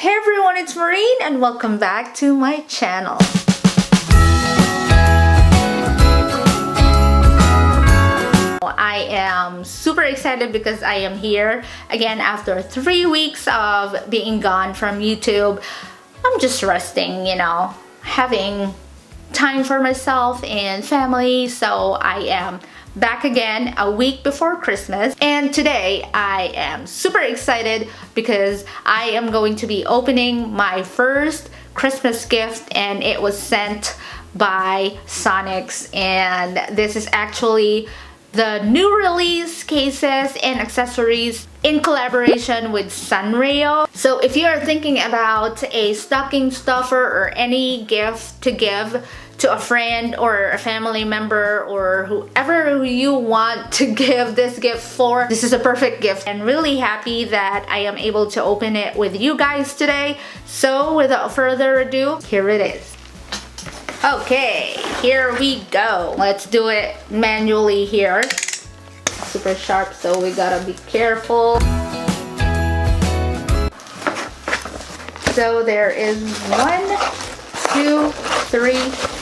Hey everyone, it's Maureen and welcome back to my channel. I am super excited because I am here again after 3 weeks of being gone from YouTube. I'm just resting, having time for myself and family, so I am back again a week before Christmas, and today I am super excited because I am going to be opening my first Christmas gift, and it was sent by Sonix, and this is actually the new release cases and accessories in collaboration with Sanrio. So if you are thinking about a stocking stuffer or any gift to give to a friend or a family member or whoever you want to give this gift for, this is a perfect gift. I'm really happy that I am able to open it with you guys today. So without further ado, here it is. Okay, here we go. Let's do it manually here. Super sharp, so we gotta be careful. So there is 1, 2, 3,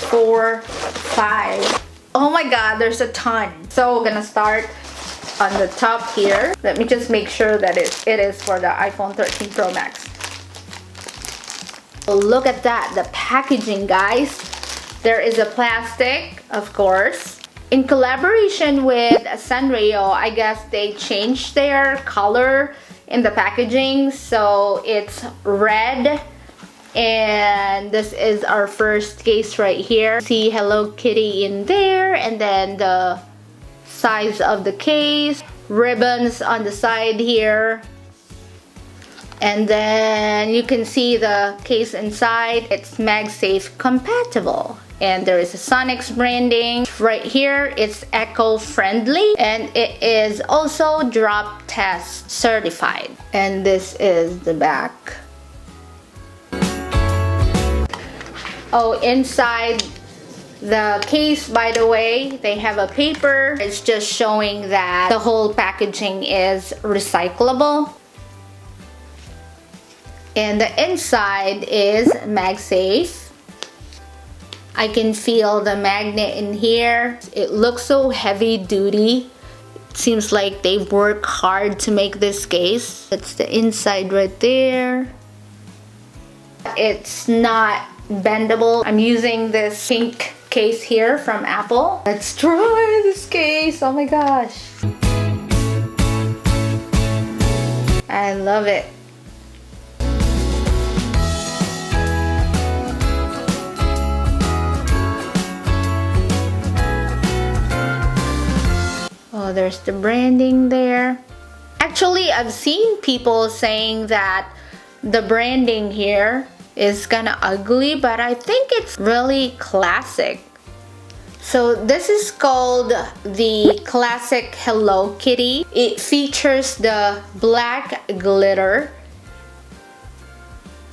4, 5. Oh my god, there's a ton. So we're gonna start on the top here. Let me just make sure that it is for the iPhone 13 Pro Max. Oh, look at that, the packaging, guys. There is a plastic, of course. In collaboration with Sanrio, I guess they changed their color in the packaging, so it's red. And this is our first case right here. See Hello Kitty in there, and then the size of the case, ribbons on the side here, and then you can see the case inside. It's MagSafe compatible, and there is a Sonix branding right here. It's eco-friendly, and it is also drop test certified. And this is the back. Oh, inside the case, by the way, they have a paper. It's just showing that the whole packaging is recyclable. And the inside is MagSafe. I can feel the magnet in here. It looks so heavy duty. It seems like they've worked hard to make this case. That's the inside right there. It's not bendable. I'm using this pink case here from Apple. Let's try this case. Oh my gosh. I love it. Oh, there's the branding there. Actually, I've seen people saying that the branding here is kinda ugly, but I think it's really classic. So this is called the Classic Hello Kitty. It features the black glitter.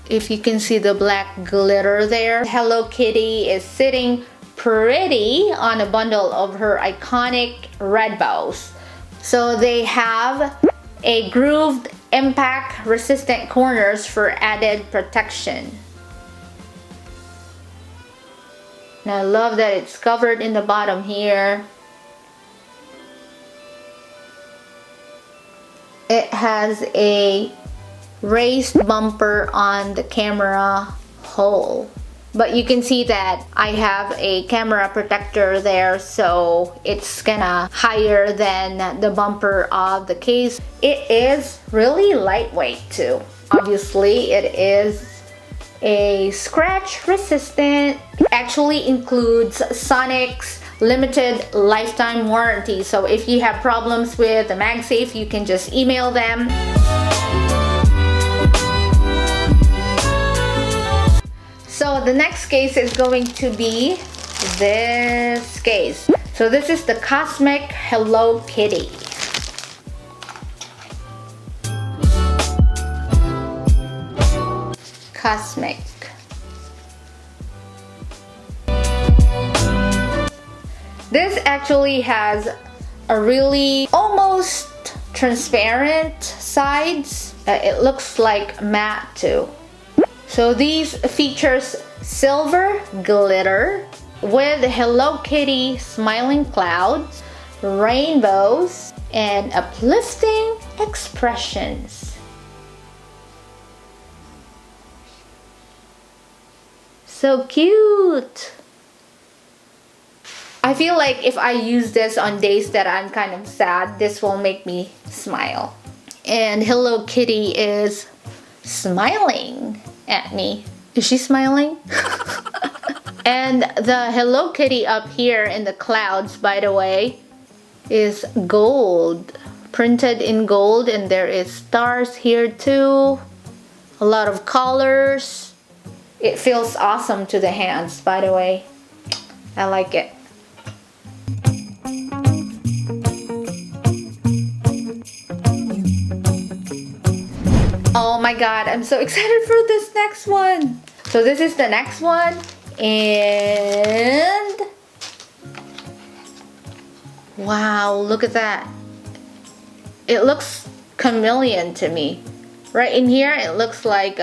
If you can see the black glitter there. Hello Kitty is sitting pretty on a bundle of her iconic red bows. So they have a grooved impact resistant corners for added protection. And I love that it's covered in the bottom here. It has a raised bumper on the camera hole. But you can see that I have a camera protector there, so it's kinda higher than the bumper of the case. It is really lightweight too. Obviously, it is a scratch resistant. It actually includes Sonix limited lifetime warranty. So if you have problems with the MagSafe, you can just email them. So the next case is going to be this case. So this is the Cosmic Hello Kitty. Cosmic. This actually has a really almost transparent sides. It looks like matte too. So these features silver glitter with Hello Kitty smiling clouds, rainbows, and uplifting expressions. So cute! I feel like if I use this on days that I'm kind of sad, this will make me smile. And Hello Kitty is smiling at me. Is she smiling? And the Hello Kitty up here in the clouds, by the way, is gold. Printed in gold, and there is stars here too. A lot of colors. It feels awesome to the hands, by the way. I like it. Oh my god, I'm so excited for this next one. So this is the next one, and wow, look at that. It looks chameleon to me. Right in here it looks like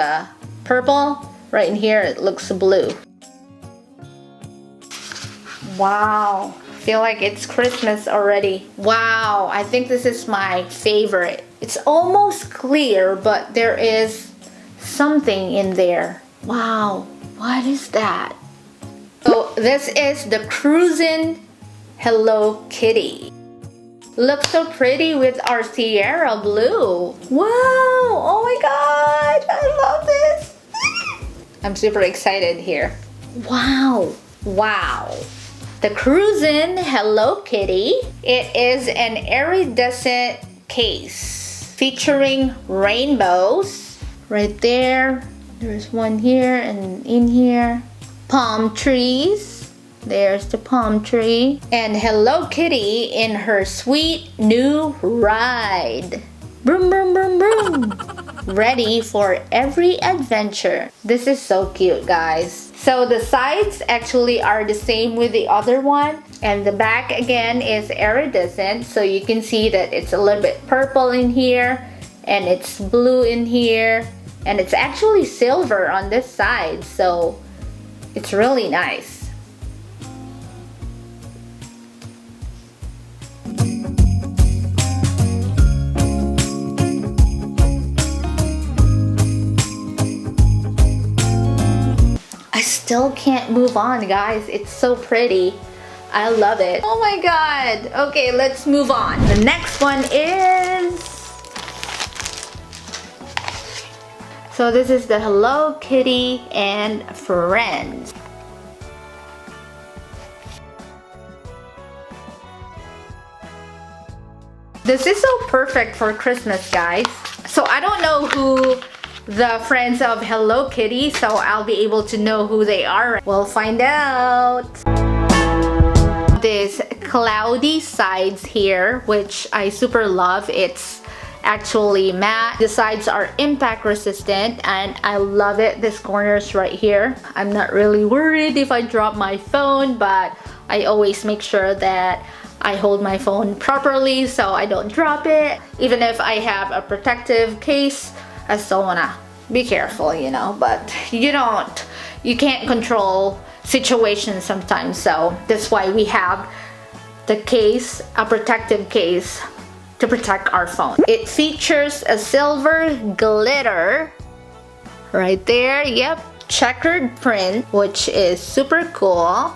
purple. Right in here it looks blue. Wow, feel like it's Christmas already. Wow, I think this is my favorite. It's almost clear, but there is something in there. Wow, what is that? So this is the Cruisin Hello Kitty. Looks so pretty with our Sierra blue. Wow, oh my god, I love this. I'm super excited here. Wow, wow. The Cruisin Hello Kitty. It is an iridescent case featuring rainbows. Right there. There's one here and in here. Palm trees. There's the palm tree. And Hello Kitty in her sweet new ride. Broom, broom, broom, broom. Ready for every adventure. This is so cute, guys. So the sides actually are the same with the other one. And the back again is iridescent. So you can see that it's a little bit purple in here. And it's blue in here. And it's actually silver on this side. So it's really nice. I still can't move on, guys. It's so pretty. I love it. Oh my god. Okay, let's move on. The next one is... So this is the Hello Kitty and Friends. This is so perfect for Christmas, guys. So I don't know who the friends of Hello Kitty, so I'll be able to know who they are. We'll find out. This cloudy sides here, which I super love. It's actually matte. The sides are impact resistant and I love it. This corners right here. I'm not really worried if I drop my phone, but I always make sure that I hold my phone properly so I don't drop it. Even if I have a protective case, I still wanna be careful, you know, but you can't control situations sometimes, so that's why we have the case, a protective case to protect our phone. It features a silver glitter right there, yep, checkered print, which is super cool,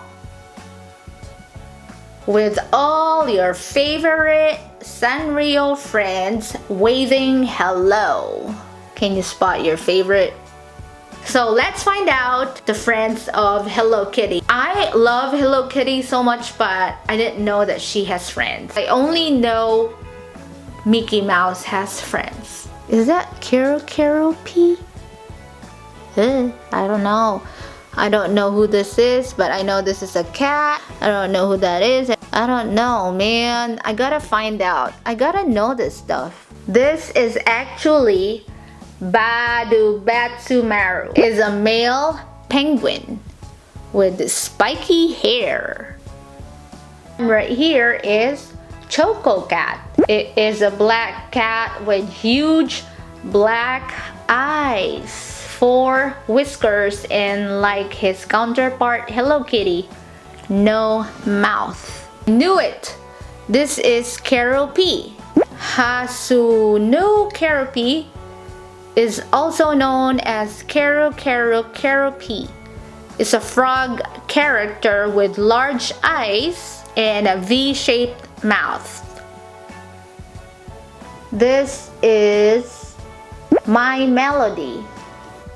with all your favorite Sanrio friends waving hello. Can you spot your favorite? So let's find out the friends of Hello Kitty. I love Hello Kitty so much, but I didn't know that she has friends. I only know Mickey Mouse has friends. Is that Carol P? I don't know. I don't know who this is, but I know this is a cat. I don't know who that is. I don't know, man. I gotta find out. I gotta know this stuff. This is actually Badu Batsumaru. Is a male penguin with spiky hair. Right here is Choco Cat. It is a black cat with huge black eyes. 4 whiskers, and like his counterpart Hello Kitty, no mouth. Knew it! This is Keroppi. Keroppi is also known as Keroppi. It's a frog character with large eyes and a V-shaped mouth. This is My Melody.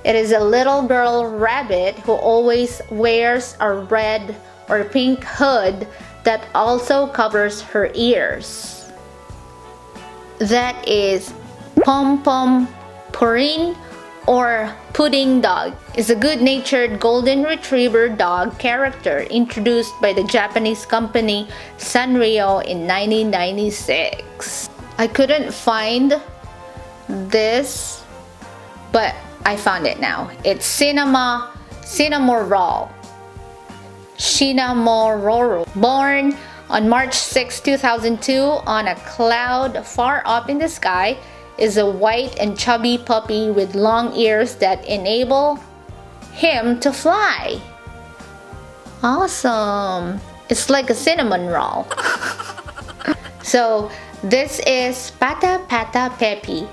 It is a little girl rabbit who always wears a red or pink hood that also covers her ears. That is Pom Pom Maureen, or Pudding Dog. Is a good-natured golden retriever dog character introduced by the Japanese company Sanrio in 1996. I couldn't find this, but I found it now. It's Cinnamoroll. Born on March 6, 2002 on a cloud far up in the sky, is a white and chubby puppy with long ears that enable him to fly. Awesome! It's like a cinnamon roll. So this is Pata Pata Peppy.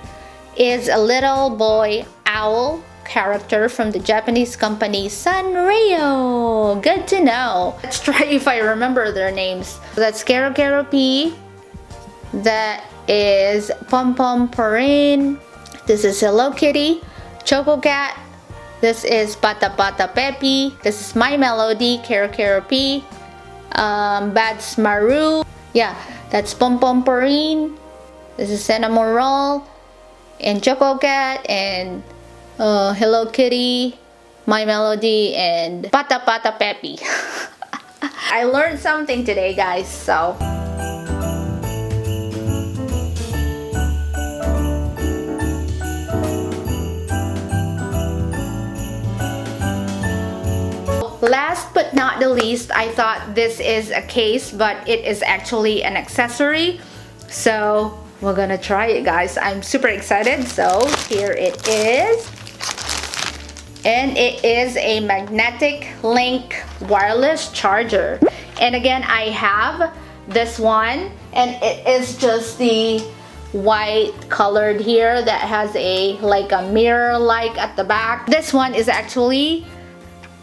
Is a little boy owl character from the Japanese company Sanrio. Good to know. Let's try if I remember their names. That's Keroppi. That is Pom Pom Maureen. This is Hello Kitty, Choco Cat. This is Pata Pata Peppy. This is My Melody, Keroppi. Bats Maru. Yeah, that's Pom Pom Maureen. This is Cinnamoroll and Choco Cat and Hello Kitty, My Melody, and Pata Pata Peppy. I learned something today, guys, so. Last but not the least, I thought this is a case, but it is actually an accessory. So we're gonna try it, guys. I'm super excited. So here it is. And it is a magnetic link wireless charger. And again, I have this one, and it is just the white colored here that has a like a mirror like at the back. This one is actually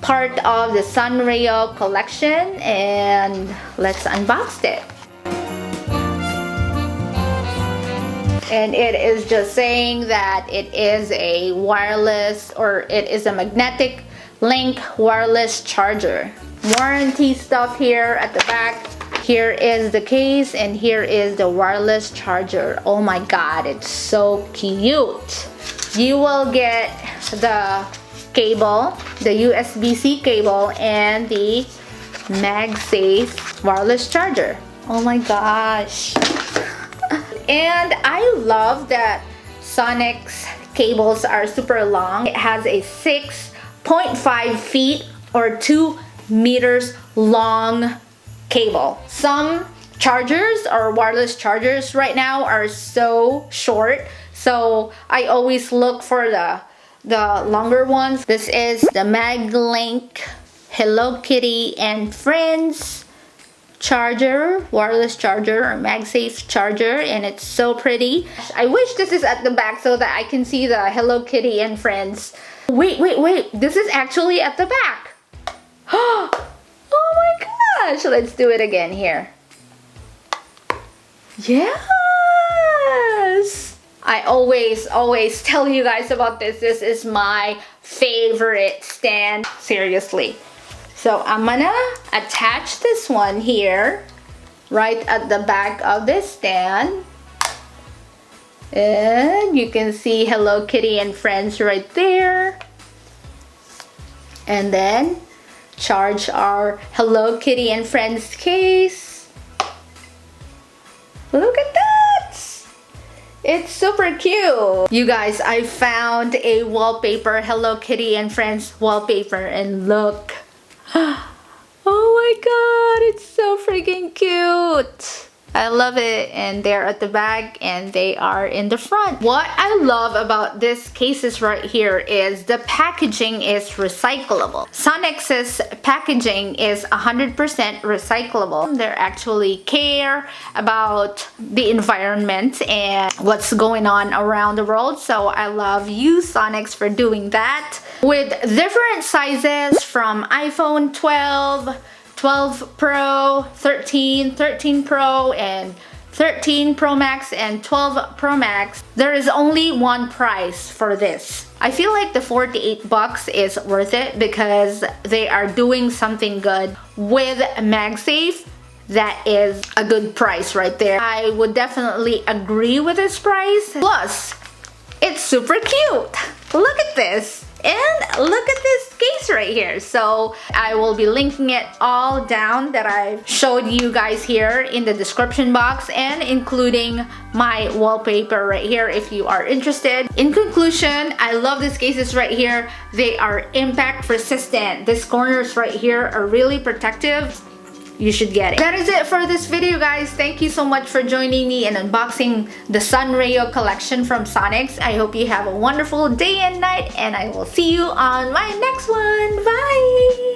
part of the Sanrio collection, and let's unbox it. And it is just saying that it is a wireless, or it is a magnetic link wireless charger. Warranty stuff here at the back. Here is the case, and here is the wireless charger. Oh my god, it's so cute. You will get the cable, the USB-C cable, and the MagSafe wireless charger. Oh my gosh. And I love that Sonix cables are super long. It has a 6.5 feet or 2 meters long cable. Some chargers or wireless chargers right now are so short, so I always look for the longer ones. This is the MagLink Hello Kitty and Friends charger, wireless charger, or MagSafe charger, and it's so pretty. I wish this is at the back so that I can see the Hello Kitty and Friends. Wait, this is actually at the back. Oh my gosh, let's do it again here. Yes! I always tell you guys about this. This is my favorite stand, seriously. So I'm gonna attach this one here, right at the back of this stand. And you can see Hello Kitty and Friends right there. And then charge our Hello Kitty and Friends case. Look at that! It's super cute. You guys, I found a wallpaper, Hello Kitty and Friends wallpaper, and look. Oh my god, it's so freaking cute. I love it. And they're at the back and they are in the front. What I love about this cases right here is the packaging is recyclable. Sonix's packaging is 100% recyclable. They actually care about the environment and what's going on around the world. So I love you, Sonix, for doing that. With different sizes from iPhone 12, 12 Pro, 13, 13 Pro, and 13 Pro Max and 12 Pro Max, there is only one price for this. I feel like the 48 bucks is worth it because they are doing something good with MagSafe. That is a good price right there. I would definitely agree with this price. Plus, it's super cute. Look at this. And look at this case right here. So I will be linking it all down that I've showed you guys here in the description box, and including my wallpaper right here if you are interested. In conclusion, I love these cases right here. They are impact resistant. These corners right here are really protective. You should get it. That is it for this video, guys. Thank you so much for joining me and unboxing the Sanrio collection from Sonix. I hope you have a wonderful day and night, and I will see you on my next one. Bye!